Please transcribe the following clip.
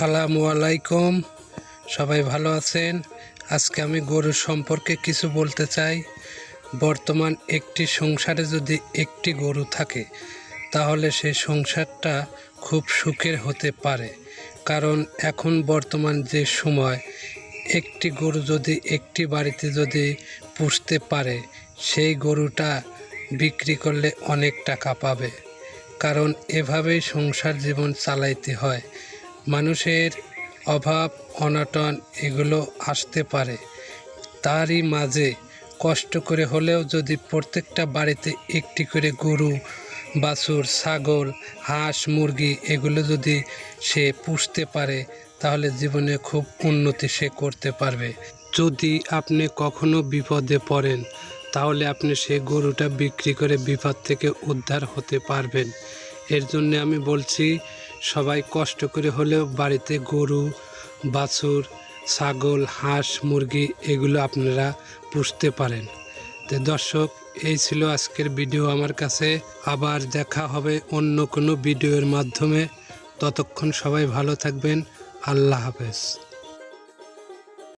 আসসালামু আলাইকুম। সবাই ভালো আছেন? আজকে আমি গরু সম্পর্কে কিছু বলতে চাই। বর্তমান একটি সংসারে যদি একটি গরু থাকে তাহলে সেই সংসারটা খুব সুখের হতে পারে। কারণ এখন বর্তমান যে সময় একটি গরু যদি একটি বাড়িতে যদি পুষতে পারে সেই গরুটা বিক্রি করলে অনেক টাকা পাবে। কারণ এভাবেই সংসার জীবন চালাইতে হয়। মানুষের অভাব অনটন এগুলো আসতে পারে, তারই মাঝে কষ্ট করে হলেও যদি প্রত্যেকটা বাড়িতে একটি করে গরু বাছুর ছাগল হাঁস মুরগি এগুলো যদি সে পুষতে পারে তাহলে জীবনে খুব উন্নতি সে করতে পারবে। যদি আপনি কখনো বিপদে পড়েন তাহলে আপনি সেই গরুটা বিক্রি করে বিপদ থেকে উদ্ধার হতে পারবেন। এর জন্য আমি বলছি সবাই কষ্ট করে হলেও বাড়িতে গরু বাছুর ছাগল হাঁস মুরগি এগুলো আপনারা পুষতে পারেন। তো দর্শক, এই ছিল আজকের ভিডিও আমার কাছে। আবার দেখা হবে অন্য কোনো ভিডিওর মাধ্যমে। ততক্ষণ সবাই ভালো থাকবেন। আল্লাহ হাফেজ।